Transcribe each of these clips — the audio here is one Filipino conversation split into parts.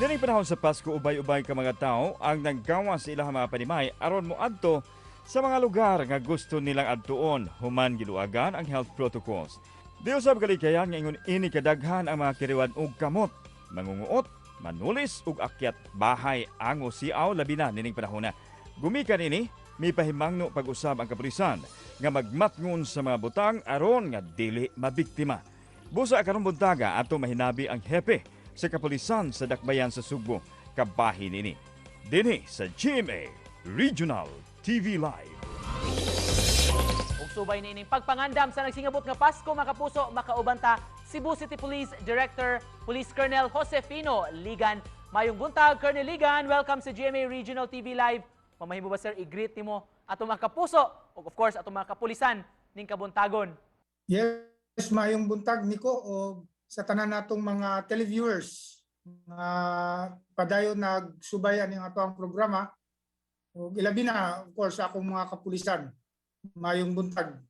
Kaning panahon sa Pasko, ubay-ubay ka mga tao ang naggawas sa ilang mga panimay aron mo adto sa mga lugar nga gusto nilang adtuon human giluagan ang health protocols. Di usab kalikayan nga ingon ini kadaghan ang mga kiriwan og kamot, mangunguot, manulis ug akyat bahay ango siaw labi na nining panahon na. Gumikan ini mipahimangno pag-usab ang kapulisan nga magmatngon sa mga butang aron nga dili mabiktima. Busa karong buntaga ato mahinabi ang hepe sa kapulisan sa Dakbayan sa Sugbo, kabahin ini. Dinhi sa GMA Regional TV Live. Ug subay na ining pagpangandam sa nagsingabot nga Pasko, makapuso, makaubanta, Cebu City Police Director Police Colonel Josefino Ligan. Mayong buntag, Colonel Ligan, welcome sa GMA Regional TV Live. Mamahimo ba sir, i-greet nimo ato mga kapuso ug of course ato mga kapulisan ning kabuntagon. Yes, mayong buntag niko o sa tanan natong mga televiewers nga padayon nagsubayan ning ato ang programa ug ilabi na of course akong mga kapulisan. Mayong buntag.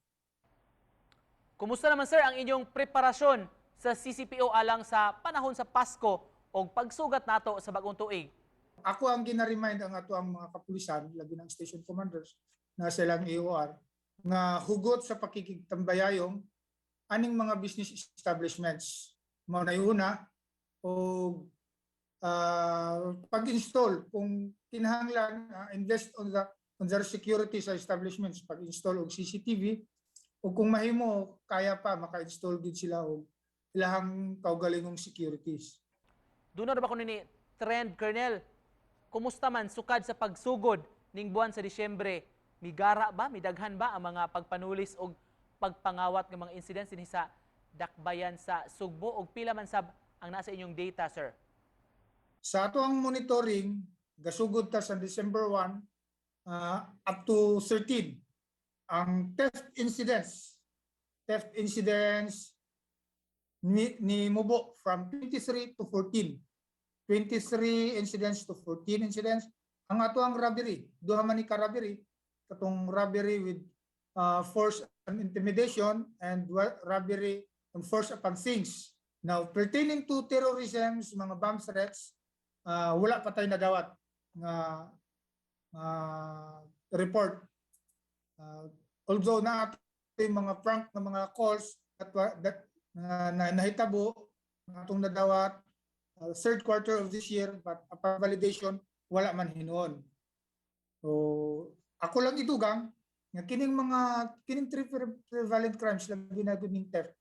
Kumusta naman sir ang inyong preparasyon sa CCPO alang sa panahon sa Pasko o pagsugat nato sa bagong tuig? Ako ang gina-remind ang ato ang mga kapulisan, labi ng station commanders na silang AOR, nga hugot sa pakikigtambayayong aning mga business establishments. Mao na una o pag-install kung kinahanglan invest on their security sa establishments, pag-install og CCTV o kung mahimo kaya pa maka-install gid sila og ilahang kaugalingong securities. Doon na ba kuno ni trend, Colonel? Kumusta man sukad sa pagsugod ning buwan sa Disyembre? Migara ba, midaghan ba ang mga pagpanulis o pagpangawat ng mga incidents din sa Dakbayan sa Sugbo o pila man sab ang nasa inyong data, sir? Sa ato ang monitoring, gasugod ta sa December 1 up to 13. Ang theft incidents ni Mubo from 23 to 14. 23 incidents to 14 incidents. Ang ato ang robbery, duha man ni ka robbery, katong robbery with force and intimidation and robbery and force upon things. Now, pertaining to terrorism, mga bomb threats, wala pa tayo nadawat nga report. Although na yung mga prank na mga calls that nahitabo atong nadawat third quarter of this year, but upon validation, wala man hinuon. So, ako lang itugang nga kining three prevalent crimes labi na gud ning theft.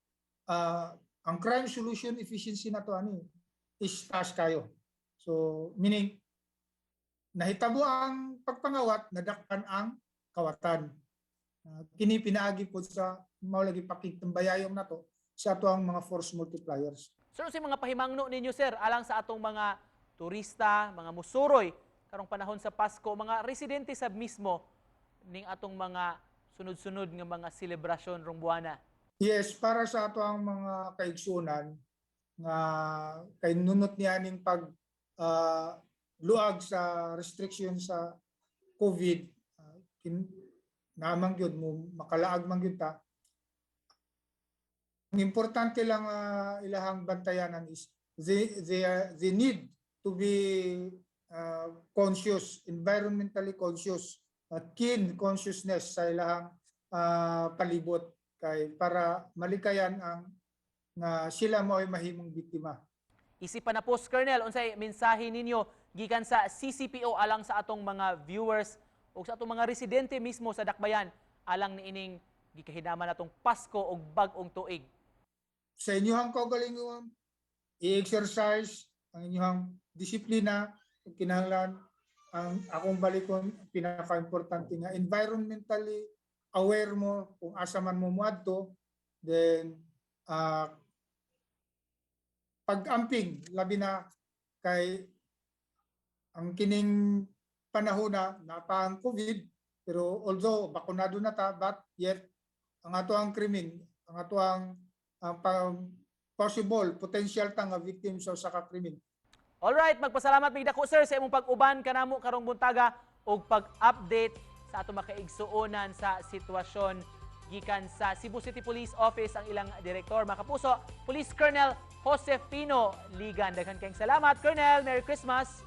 Ang crime solution efficiency nato ani is taas kayo. So meaning nahitabo ang pagpangawat, nadakpan ang kawatan. Kini pinaagi po sa mao lagi pakigtambayayong nato sa ato ang mga force multipliers. Sir, si mga pahimangno ninyo, sir, alang sa atong mga turista, mga musuroy karong panahon sa Pasko, mga residente sab mismo ning atong mga sunod-sunod nga mga selebrasyon rong buwana? Yes, para sa ato ang mga kaigsunan nga kay nunot niya ning pag luag sa restriction sa COVID, namang gyud mo makalaag man gyud ta. Ang importante lang ilahang bantayanan is they need to be conscious, environmentally conscious, keen consciousness sa ilahang palibot kay para malikayan ang na sila mo ay mahimong biktima. Isipan na po, Colonel, unsay mensahe ninyo gikan sa CCPO alang sa atong mga viewers o sa atong mga residente mismo sa Dakbayan alang niining gikahinaman atong Pasko o bag-ong tuig? Sa inyong kaugalingon, i-exercise ang inyong disiplina, kinahanglan ang akong balikon pinaka-importante nga environmentally aware mo kung asa man mo muadto, then pag-amping labi na kay ang kining panahon na pa ang COVID, pero although bakunado na ta, but yet ang ato ang krimen, ang ato ang possible potential ta nga victims sa krimen. Alright, magpasalamat mig dako, sir, sa imong pag-uban kanamo karong buntaga og pag-update sa ato makaigsuonan sa sitwasyon gikan sa Cebu City Police Office ang ilang direktor. Mga kapuso, Police Colonel Josefino Ligan. Daghan kayong salamat, Colonel. Merry Christmas.